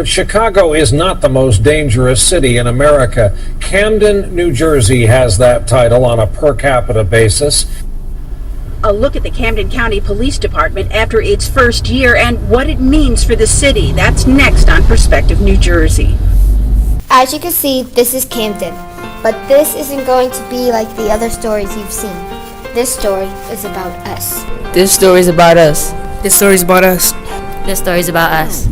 But Chicago is not the most dangerous city in America. Camden, New Jersey has that title on a per capita basis. A look at the Camden County Police Department after its first year and what it means for the city. That's next on Perspective New Jersey. As you can see, this is Camden, but this isn't going to be like the other stories you've seen. This story is about us. This story is about us. This story is about us. This story is about us.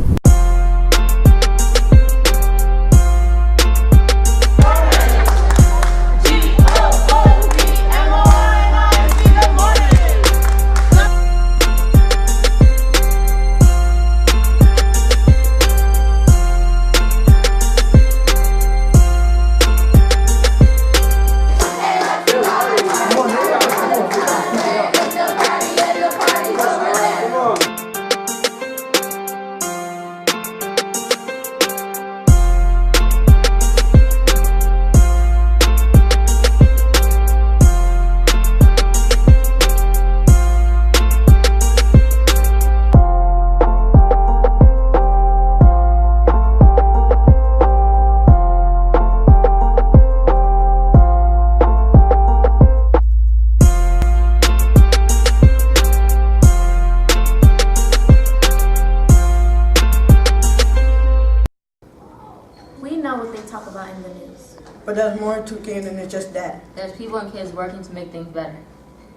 In the news. But there's more to Camden than just that. There's people and kids working to make things better.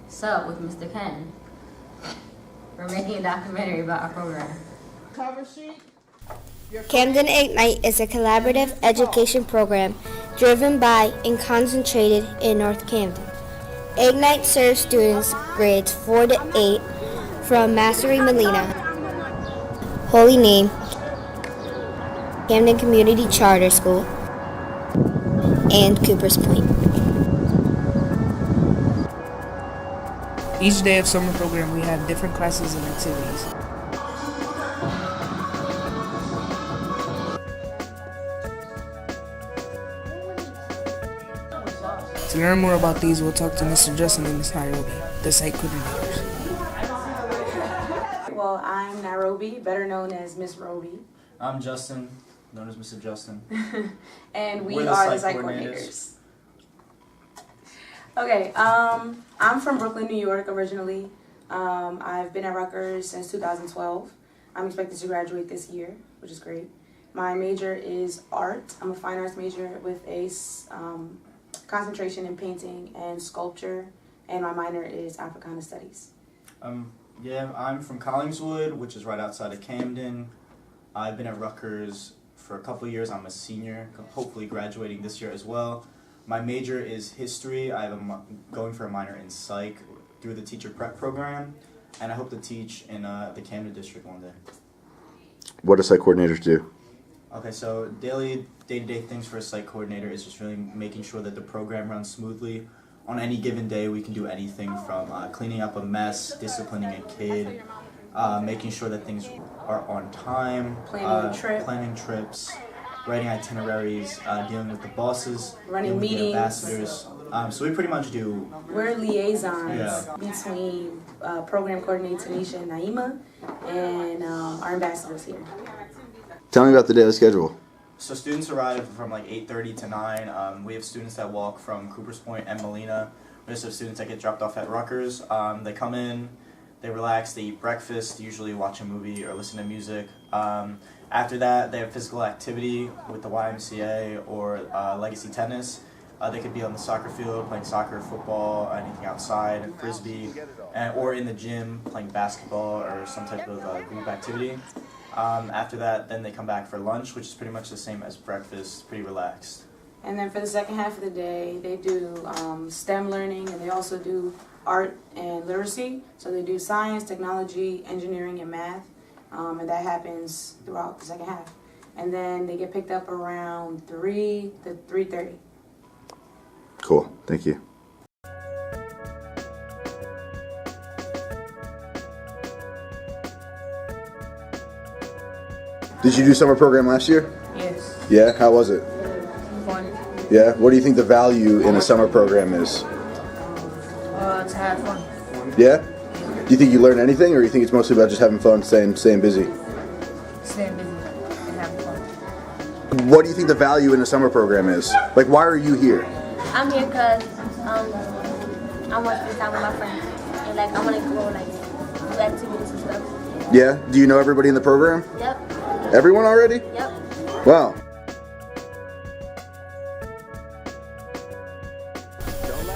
So, with Mr. Ken, we're making a documentary about our program. Cover sheet. Camden Ignite is a collaborative education program driven by and concentrated in North Camden. Ignite serves students grades 4 to 8 from Massery Molina, Holy Name, Camden Community Charter School, and Coopers Point. Each day of summer program, we have different classes and activities. To learn more about these, we'll talk to Mr. Justin and Ms. Nairobi, the site coordinators. Well, I'm Nairobi, better known as Miss Roby. I'm Justin, known as Mr. Justin. And we are the site coordinators. Okay, I'm from Brooklyn, New York originally. I've been at Rutgers since 2012. I'm expected to graduate this year, which is great. My major is art. I'm a fine arts major with a concentration in painting and sculpture, and my minor is Africana Studies. Yeah, I'm from Collingswood, which is right outside of Camden. I've been at Rutgers for a couple of years. I'm a senior, hopefully graduating this year as well. My major is history. I'm going for a minor in psych through the teacher prep program, and I hope to teach in the Camden district one day. What do site coordinators do? Okay, so day-to-day things for a site coordinator is just really making sure that the program runs smoothly. On any given day, we can do anything from cleaning up a mess, disciplining a kid, making sure that things are on time, planning trips, writing itineraries, dealing with the bosses, running meetings, the ambassadors. So we pretty much do. We're liaisons between program coordinator Tanisha and Naima and our ambassadors here. Tell me about the daily schedule. So students arrive from like 8:30 to 9. We have students that walk from Coopers Point and Molina. We just have students that get dropped off at Rutgers. They come in, they relax, they eat breakfast, usually watch a movie or listen to music. After that, they have physical activity with the YMCA or Legacy Tennis. They could be on the soccer field playing soccer, football, anything outside, frisbee, or in the gym playing basketball or some type of group activity. After that, then they come back for lunch, which is pretty much the same as breakfast, pretty relaxed. And then for the second half of the day, they do STEM learning, and they also do art and literacy. So they do science, technology, engineering, and math, and that happens throughout the second half. And then they get picked up around 3 to 3:30. Cool, thank you. Did you do summer program last year? Yes. Yeah, how was it? Fun. Yeah, what do you think the value in a summer program is? To have fun. Yeah? Do you think you learn anything, or do you think it's mostly about just having fun, staying busy? Staying busy and having What do you think the value in a summer program is? Like, why are you here? I'm here because I want to spend time with my friends. And like, I want to go like do activities and stuff. Yeah? Do you know everybody in the program? Yep. Everyone already? Yep. Wow.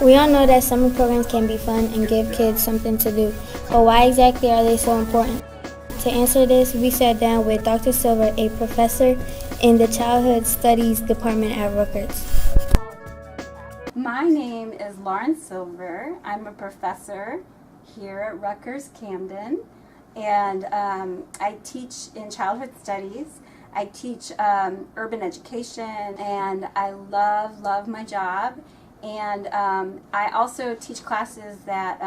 We all know that summer programs can be fun and give kids something to do, but why exactly are they so important? To answer this, we sat down with Dr. Silver, a professor in the Childhood Studies Department at Rutgers. My name is Lauren Silver. I'm a professor here at Rutgers Camden, and I teach in childhood studies. I teach urban education, and I love my job. And I also teach classes that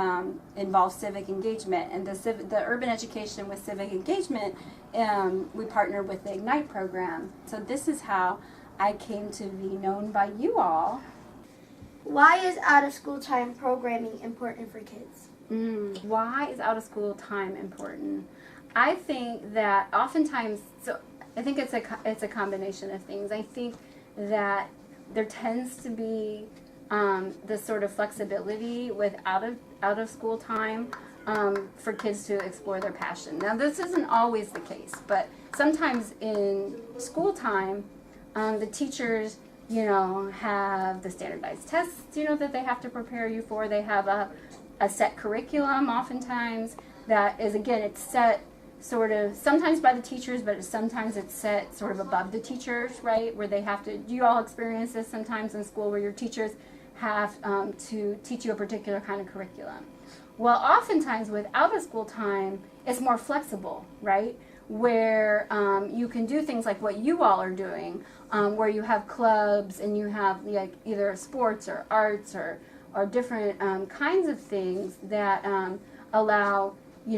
involve civic engagement. And the urban education with civic engagement, we partner with the Ignite program. So this is how I came to be known by you all. Why is out-of-school time programming important for kids? Why is out-of-school time important? I think that oftentimes, I think it's a combination of things. I think that there tends to be this sort of flexibility with out of school time for kids to explore their passion. Now, this isn't always the case, but sometimes in school time, the teachers, have the standardized tests, that they have to prepare you for. They have a set curriculum oftentimes that is, again, it's set sort of sometimes by the teachers, but sometimes it's set sort of above the teachers, right? Where they have to, do you all experience this sometimes in school where your teachers have to teach you a particular kind of curriculum? Well, oftentimes with out of school time, it's more flexible, right? Where you can do things like what you all are doing, where you have clubs and you have like either sports or arts or different kinds of things that allow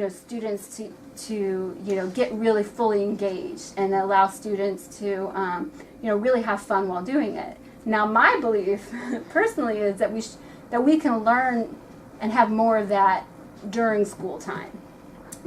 students to get really fully engaged and allow students to really have fun while doing it. Now, my belief personally is that we can learn and have more of that during school time,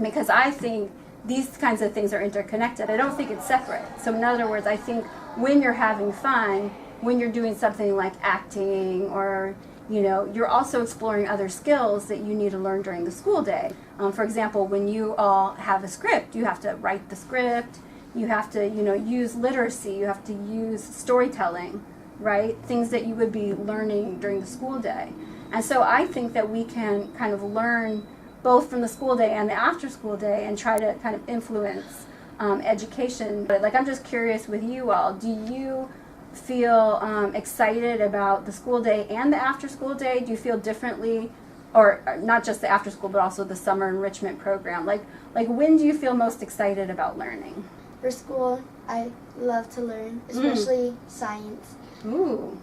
because I think these kinds of things are interconnected. I don't think it's separate. So in other words, I think when you're having fun, when you're doing something like acting or you're also exploring other skills that you need to learn during the school day. For example, when you all have a script, you have to write the script, you have to use literacy, you have to use storytelling, right? Things that you would be learning during the school day. And so I think that we can kind of learn both from the school day and the after school day and try to kind of influence education. But like, I'm just curious with you all, do you feel excited about the school day and the after school day? Do you feel differently, or not just the after school but also the summer enrichment program? Like when do you feel most excited about learning? For school, I love to learn, especially science. Ooh.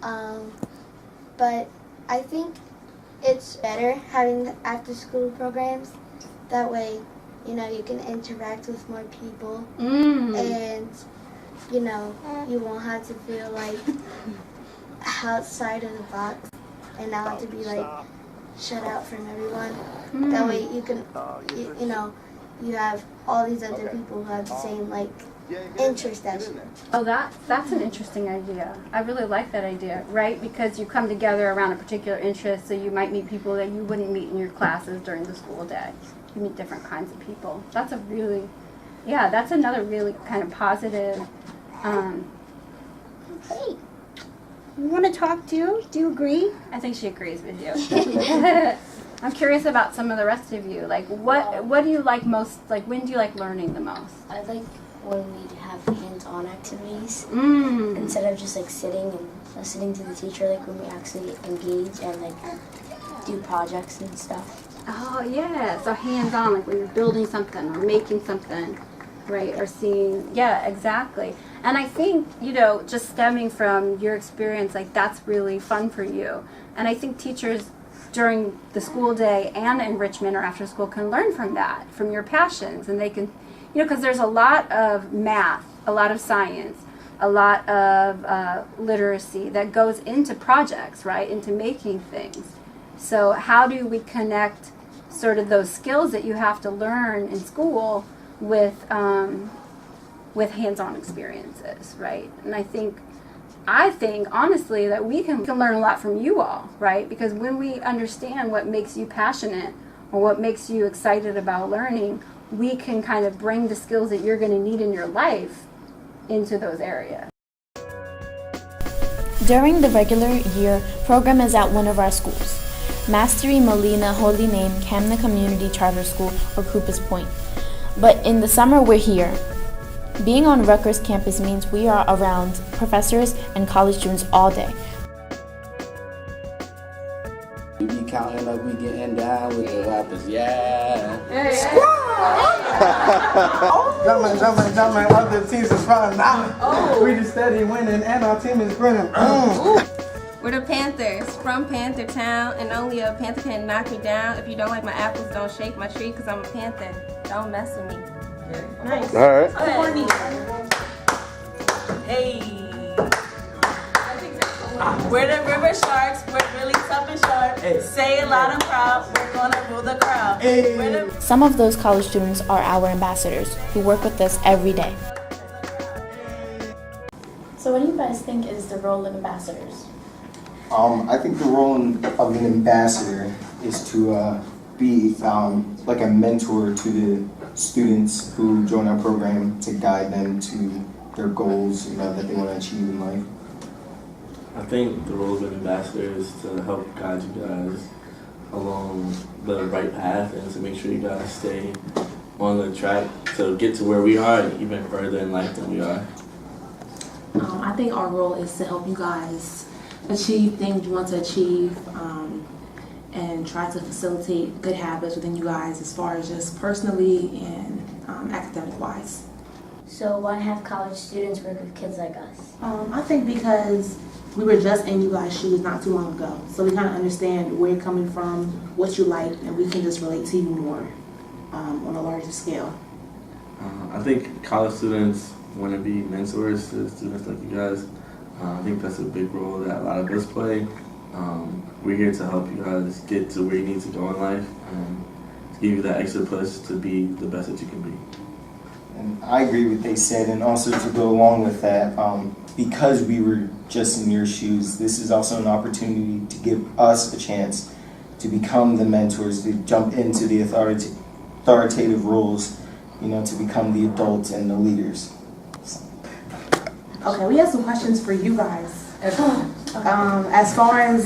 But I think it's better having the after-school programs. That way, you can interact with more people, and you won't have to feel like outside of the box and not have to be like shut out from everyone. That way, you can, you have all these other people who have the same interest as you. Oh, that's an interesting idea. I really like that idea, right? Because you come together around a particular interest, so you might meet people that you wouldn't meet in your classes during the school day. You meet different kinds of people. That's another really kind of positive. Hey, you want to talk too? Do you agree? I think she agrees with you. I'm curious about some of the rest of you. Like, what do you like most? Like, when do you like learning the most? I like when we have hands-on activities instead of just sitting and listening to the teacher. Like when we actually engage and do projects and stuff. Oh yeah, so hands-on, like when you're building something or making something, right? Or seeing, yeah, exactly. And I think just stemming from your experience, that's really fun for you. And I think teachers during the school day and enrichment or after school can learn from that, from your passions, and they can. Because there's a lot of math, a lot of science, a lot of literacy that goes into projects, right, into making things. So how do we connect sort of those skills that you have to learn in school with with hands-on experiences, right? And I think honestly that we can learn a lot from you all, right? Because when we understand what makes you passionate or what makes you excited about learning, we can kind of bring the skills that you're going to need in your life into those areas. During the regular year, program is at one of our schools, Mastery Molina Holy Name Camden Community Charter School or Coopers Point. But in the summer, we're here. Being on Rutgers campus means we are around professors and college students all day. We be counting up, we getting down with the rappers, yeah. Jumping, other teams is running out. We just steady winning and our team is grinning. We're the Panthers from Panther Town, and only a Panther can knock me down. If you don't like my apples, don't shake my tree, cause I'm a Panther. Don't mess with me. Nice. All right. Hey. We're the River Sharks. We're really tough and sharp. Hey. Say it loud and proud. We're gonna rule the crowd. Hey. Some of those college students are our ambassadors who work with us every day. So what do you guys think is the role of ambassadors? I think the role of an ambassador is to be like a mentor to the students who join our program, to guide them to their goals, that they want to achieve in life. I think the role of an ambassador is to help guide you guys along the right path and to make sure you guys stay on the track to get to where we are and even further in life than we are. I think our role is to help you guys achieve things you want to achieve, and try to facilitate good habits within you guys as far as just personally and academic-wise. So why have college students work with kids like us? I think because we were just in you guys' shoes not too long ago, so we kind of understand where you're coming from, what you like, and we can just relate to you more on a larger scale. I think college students want to be mentors to students like you guys. I think that's a big role that a lot of us play. We're here to help you guys get to where you need to go in life and to give you that extra push to be the best that you can be. And I agree with what they said, and also to go along with that, because we were just in your shoes, this is also an opportunity to give us a chance to become the mentors, to jump into the authoritative roles, to become the adults and the leaders. Okay, we have some questions for you guys. As far as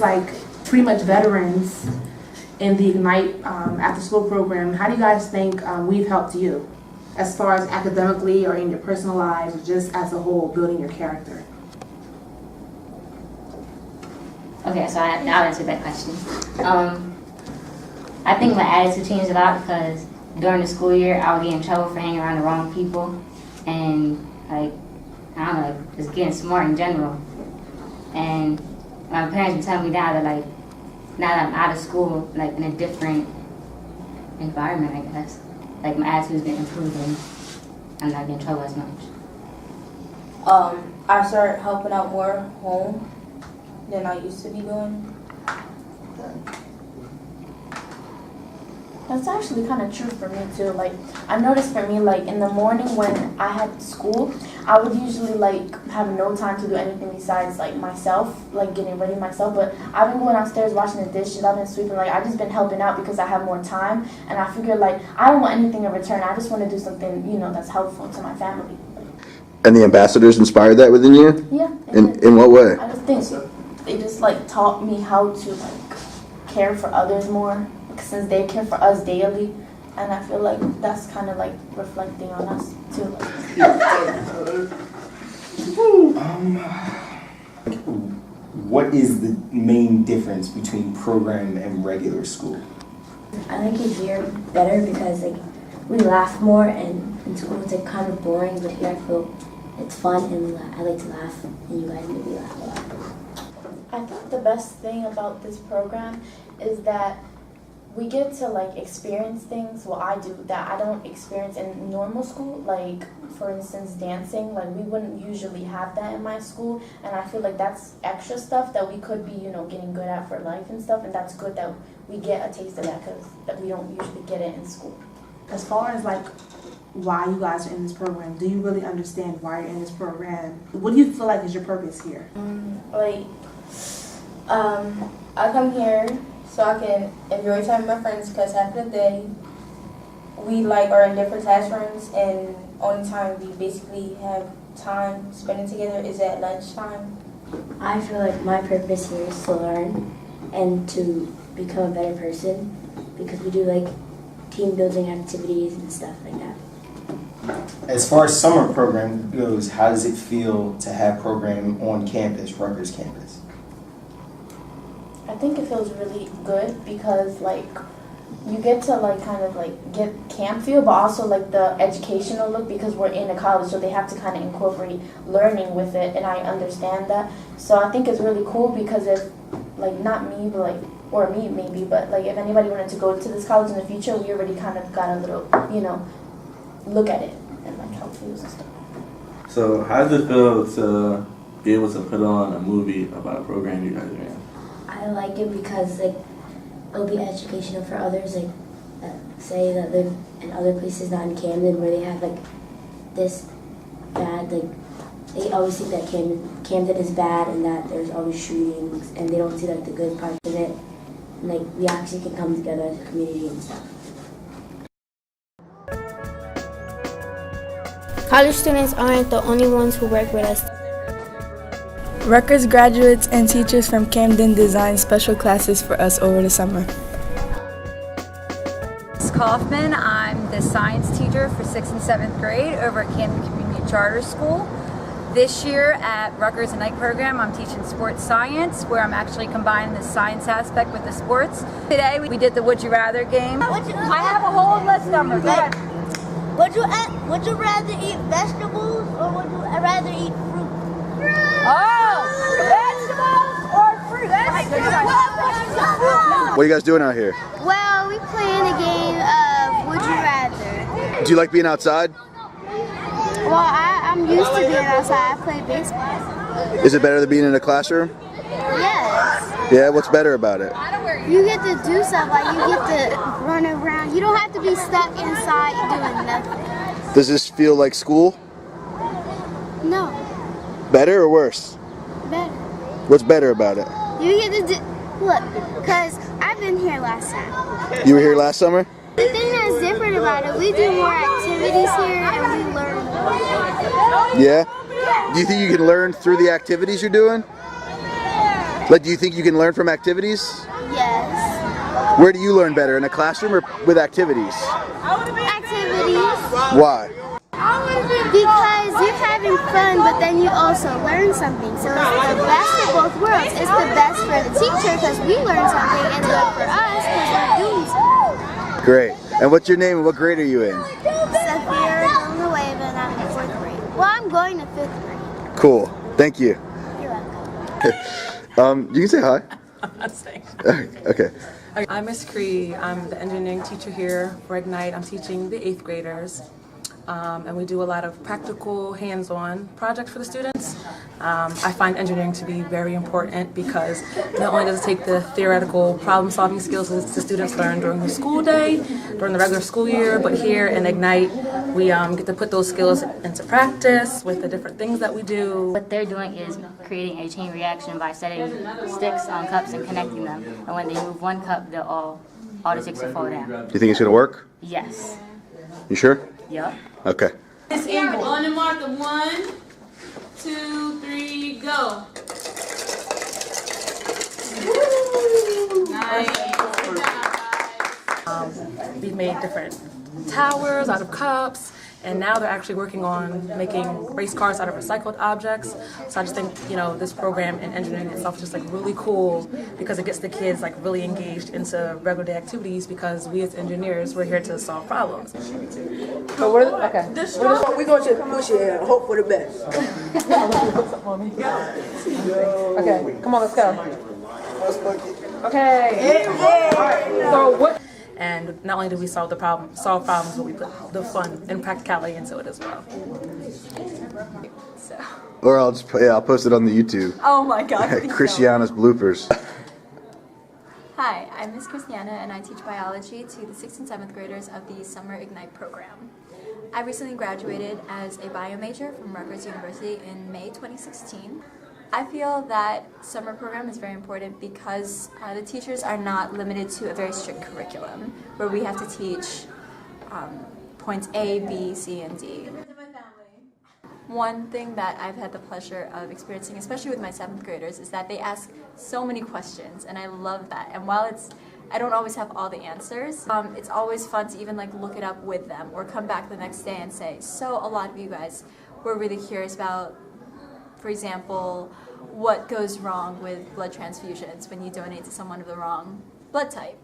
pretty much veterans in the Ignite after school program, how do you guys think we've helped you? As far as academically or in your personal lives or just as a whole, building your character? Okay, so I'll answer that question. I think my attitude changed a lot because during the school year, I would get in trouble for hanging around the wrong people and I don't know, just getting smart in general. And my parents would tell me now that now that I'm out of school, in a different environment, I guess, my attitude's been improving. I'm not getting in trouble as much. I started helping out more home than I used to be doing. That's actually kind of true for me too. I noticed for me, in the morning when I had school, I would usually have no time to do anything besides myself, getting ready myself. But I've been going downstairs washing the dishes, I've been sweeping, I've just been helping out because I have more time. And I figure I don't want anything in return. I just want to do something, that's helpful to my family. And the ambassadors inspired that within you? Yeah. In what way? I just think they just taught me how to care for others more, since they care for us daily, and I feel that's kind of reflecting on us too. What is the main difference between program and regular school? I like it here better because we laugh more, and in school it's kind of boring, but here I feel it's fun and I like to laugh, and you guys make me laugh a lot. I think the best thing about this program is that we get to experience things, well I do, that I don't experience in normal school, for instance dancing, we wouldn't usually have that in my school, and I feel that's extra stuff that we could be, getting good at for life and stuff, and that's good that we get a taste of that because we don't usually get it in school. As far as why you guys are in this program? Do you really understand why you're in this program? What do you feel like is your purpose here? I come here so I can enjoy time with my friends because half of the day we are in different classrooms and only time we basically have time spending together is at lunchtime. I feel like my purpose here is to learn and to become a better person because we do team building activities and stuff like that. As far as summer program goes, how does it feel to have program on campus, Rutgers campus? I think it feels really good because you get to get camp feel, but also the educational look because we're in a college, so they have to kind of incorporate learning with it, and I understand that. So I think it's really cool because if not me, but or me maybe, but if anybody wanted to go to this college in the future, we already kind of got a little look at it and how it feels and stuff. So how does it feel to be able to put on a movie about a program you guys are in? I like it because it'll be educational for others that say that live in other places not in Camden where they have this bad they always think that Camden is bad and that there's always shootings and they don't see the good parts of it. And we actually can come together as a community and stuff. College students aren't the only ones who work with us. Rutgers graduates and teachers from Camden design special classes for us over the summer. Ms. Kaufman, I'm the science teacher for 6th and 7th grade over at Camden Community Charter School. This year at Rutgers Ignite program, I'm teaching sports science, where I'm actually combining the science aspect with the sports. Today we did the Would You Rather game. I have a whole list of them. Go ahead. Would you rather eat vegetables or would you rather eat fruit? Oh, vegetables or fruit? What are you guys doing out here? Well, we playing a game of Would You Rather. Do you like being outside? Well, I'm used to being outside. I play baseball. Is it better than being in a classroom? Yes. Yeah, what's better about it? You get to do stuff, you get to run around. You don't have to be stuck inside doing nothing. Does this feel like school? No, Better or worse? better. What's better about it? You get to do, look, because I've been here last time. You were here last summer? The thing that's different about it, we do more activities here and we learn more. Yeah? Do you think you can learn through the activities you're doing? Do you think you can learn from activities? Yes. Where do you learn better, in a classroom or with activities? Activities. Why? Because you're having fun, but then you also learn something. So it's the best of both worlds. It's the best for the teacher because we learn something, and good for us because we're doing something. Great. And what's your name and what grade are you in? Sophia Villanueva, and I'm in 4th grade. Well, I'm going to 5th grade. Cool. Thank you. You're welcome. You can say hi. I'm not saying. Okay. I'm Miss Cree. I'm the engineering teacher here for Ignite. I'm teaching the 8th graders. And we do a lot of practical, hands-on projects for the students. I find engineering to be very important because not only does it take the theoretical problem-solving skills that the students learn during the school day, during the regular school year, but here in Ignite, we get to put those skills into practice with the different things that we do. What they're doing is creating a chain reaction by setting sticks on cups and connecting them. And when they move one cup, all the sticks will fall down. Do you think it's going to work? Yes. You sure? Yep. Okay. On the mark of 1, 2, 3, go. We've made different towers out of cups, and now they're actually working on making race cars out of recycled objects. So I just think, this program in engineering itself is just really cool because it gets the kids really engaged into regular day activities because we as engineers, we're here to solve problems. So we're going to push it and hope for the best. Okay, come on, let's go. Okay. So what? And not only do we solve problems, but we put the fun and practicality into it as well. So. Or I'll post it on the YouTube. Oh my God. Christiana's bloopers. Hi, I'm Miss Christiana and I teach biology to the 6th and 7th graders of the Summer Ignite program. I recently graduated as a bio major from Rutgers University in May 2016. I feel that summer program is very important because the teachers are not limited to a very strict curriculum where we have to teach points A, B, C, and D. One thing that I've had the pleasure of experiencing, especially with my 7th graders, is that they ask so many questions, and I love that. And while I don't always have all the answers, it's always fun to even look it up with them or come back the next day and say, so a lot of you guys were really curious about, for example, what goes wrong with blood transfusions when you donate to someone of the wrong blood type.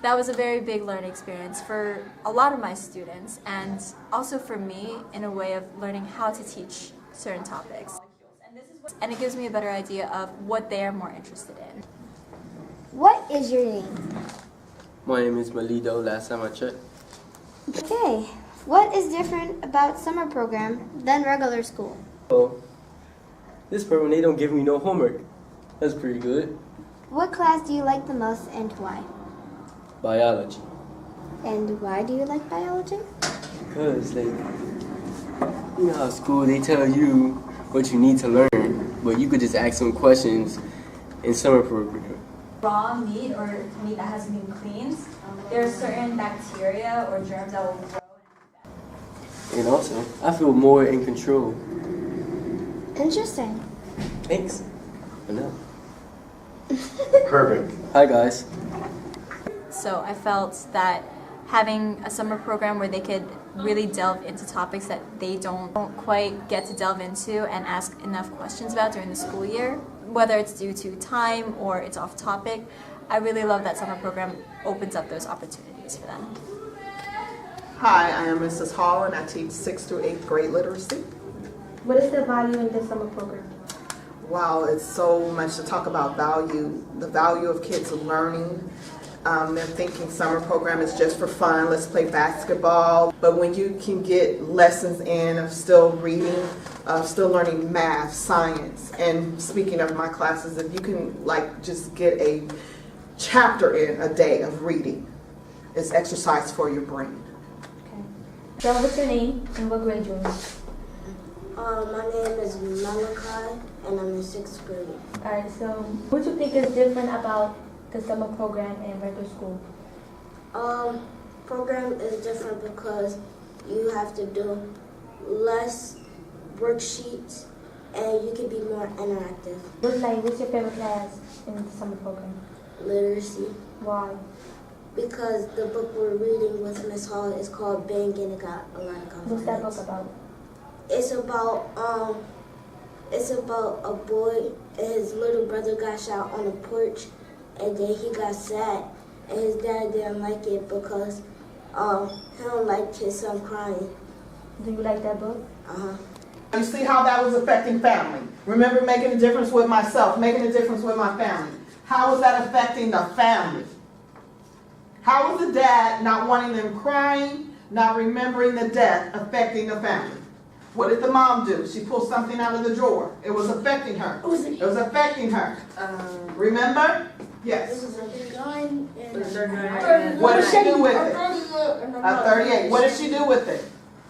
That was a very big learning experience for a lot of my students and also for me in a way of learning how to teach certain topics. And it gives me a better idea of what they are more interested in. What is your name? My name is Malido, last time I checked. Okay. What is different about summer program than regular school? Oh, this program, they don't give me no homework. That's pretty good. What class do you like the most and why? Biology. And why do you like biology? Because, you know how school, they tell you what you need to learn, but you could just ask some questions in summer program. Raw meat or meat that hasn't been cleaned, there are certain bacteria or germs that will grow. And also, I feel more in control. Interesting. Thanks. I know. Perfect. Hi, guys. So I felt that having a summer program where they could really delve into topics that they don't quite get to delve into and ask enough questions about during the school year, whether it's due to time or it's off topic, I really love that summer program opens up those opportunities for them. Hi, I am Mrs. Hall and I teach 6th through 8th grade literacy. What is the value in this summer program? Wow, it's so much to talk about value, the value of kids learning. They're thinking summer program is just for fun, let's play basketball. But when you can get lessons in of still reading, still learning math, science, and speaking of my classes, if you can just get a chapter in a day of reading, it's exercise for your brain. Okay. So what's your name and what grade you're in? My name is Malachi and I'm in 6th grade. Alright, so what do you think is different about the summer program and regular school? Program is different because you have to do less worksheets and you can be more interactive. What's your favorite class in the summer program? Literacy. Why? Because the book we're reading with Miss Hall is called Bang and it got a lot of compliments. What's that book about? It's about a boy and his little brother got shot on the porch. And then he got sad, and his dad didn't like it because he don't like his son crying. Do you like that book? Uh-huh. You see how that was affecting family. Remember making a difference with myself, making a difference with my family. How was that affecting the family? How was the dad not wanting them crying, not remembering the death affecting the family? What did the mom do? She pulled something out of the drawer. It was affecting her. It was affecting her. Remember? Yes. It was a gun. What did she do with it? A 38. What did she do with it?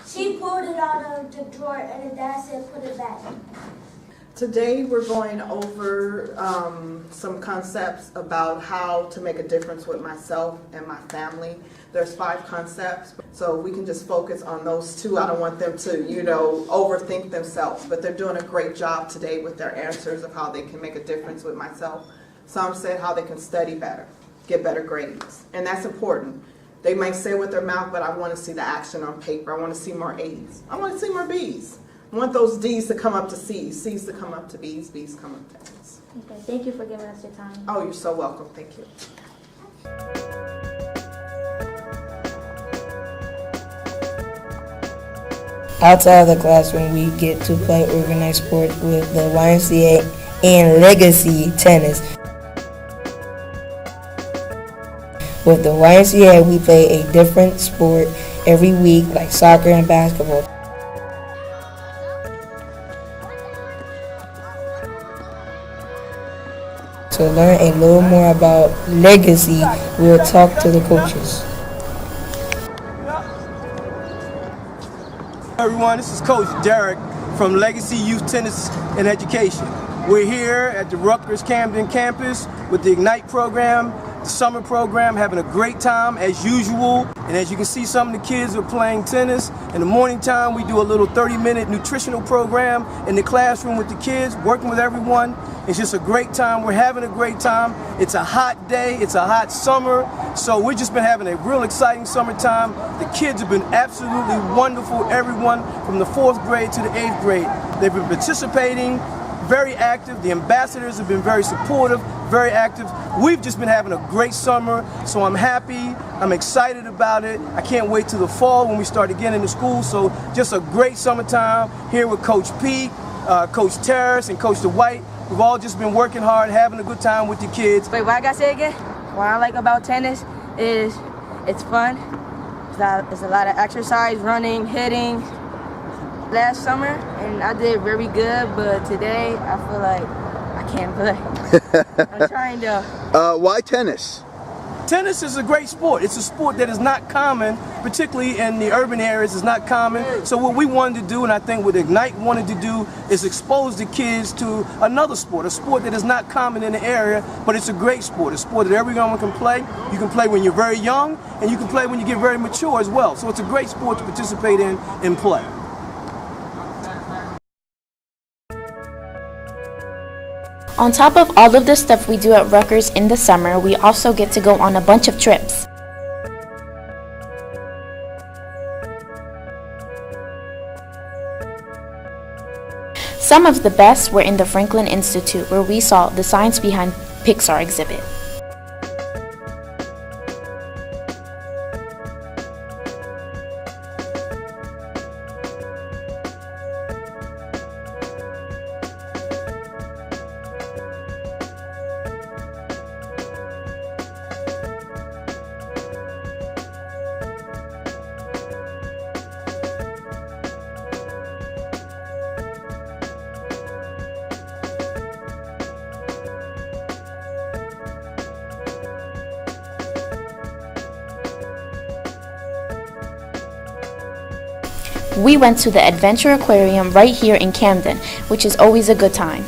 She pulled it out of the drawer and the dad said put it back. Today we're going over some concepts about how to make a difference with myself and my family. There's 5 concepts, so we can just focus on those 2. I don't want them to, overthink themselves, but they're doing a great job today with their answers of how they can make a difference with myself. Some said how they can study better, get better grades, and that's important. They might say with their mouth, but I want to see the action on paper. I want to see more A's. I want to see more B's. I want those D's to come up to C's, C's to come up to B's, B's come up to A's. Okay, thank you for giving us your time. Oh, you're so welcome. Thank you. Outside of the classroom, we get to play organized sports with the YMCA and Legacy Tennis. With the YMCA, we play a different sport every week, like soccer and basketball. To learn a little more about Legacy, we'll talk to the coaches. Everyone, this is Coach Derek from Legacy Youth Tennis and Education. We're here at the Rutgers Camden campus with the Ignite program, the summer program, having a great time as usual. And as you can see, some of the kids are playing tennis. In the morning time, we do a little 30-minute nutritional program in the classroom with the kids, working with everyone. It's just a great time. We're having a great time. It's a hot day. It's a hot summer. So we've just been having a real exciting summertime. The kids have been absolutely wonderful, everyone from the 4th grade to the 8th grade. They've been participating, very active. The ambassadors have been very supportive, very active. We've just been having a great summer, so I'm happy. I'm excited about it. I can't wait till the fall when we start again in the school. So just a great summertime here with Coach Pete, Coach Terrace, and Coach DeWhite. We've all just been working hard, having a good time with the kids. Wait, what I gotta say again? What I like about tennis is it's fun. It's a lot of exercise, running, hitting. Last summer, and I did very good, but today I feel like I can't play. I'm trying to. Why tennis? Tennis is a great sport. It's a sport that is not common, particularly in the urban areas. It's not common. So what we wanted to do, and I think what Ignite wanted to do, is expose the kids to another sport, a sport that is not common in the area, but it's a great sport, a sport that everyone can play. You can play when you're very young, and you can play when you get very mature as well. So it's a great sport to participate in and play. On top of all of the stuff we do at Rutgers in the summer, we also get to go on a bunch of trips. Some of the best were in the Franklin Institute, where we saw the science behind Pixar exhibit. We went to the Adventure Aquarium right here in Camden, which is always a good time.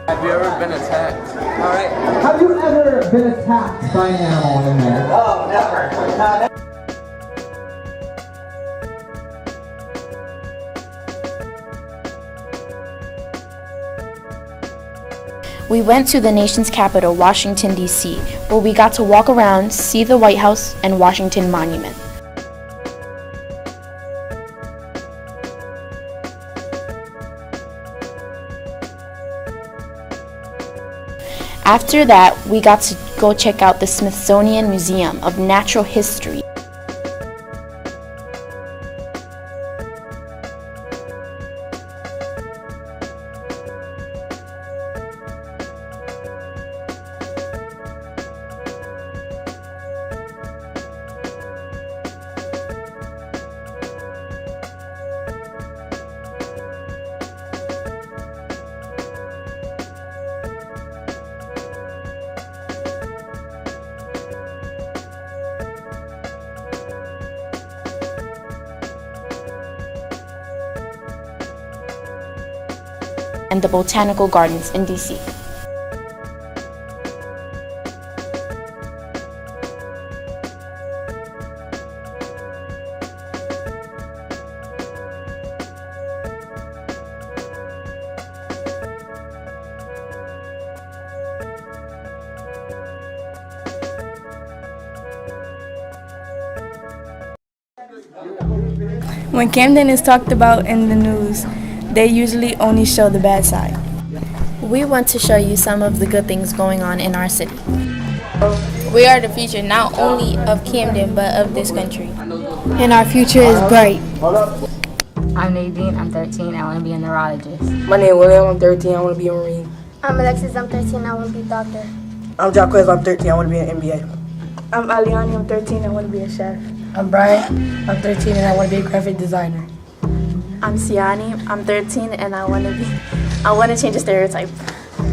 Have you ever been attacked? All right. Have you ever been attacked by an animal in there? Oh, never. We went to the nation's capital, Washington, D.C., where we got to walk around, see the White House and Washington Monument. After that, we got to go check out the Smithsonian Museum of Natural History. And the botanical gardens in DC. When Camden is talked about in the news, they usually only show the bad side. We want to show you some of the good things going on in our city. We are the future not only of Camden, but of this country. And our future is bright. I'm Nadine, I'm 13, I want to be a neurologist. My name is William, I'm 13, I want to be a Marine. I'm Alexis, I'm 13, I want to be a doctor. I'm Jacquez, I'm 13, I want to be an MBA. I'm Aliani, I'm 13, I want to be a chef. I'm Brian, I'm 13, and I want to be a graphic designer. I'm Siani, I'm 13, and I want to change the stereotype.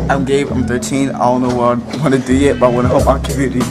I'm Gabe, I'm 13. I don't know what I want to do yet, but I want to help our community.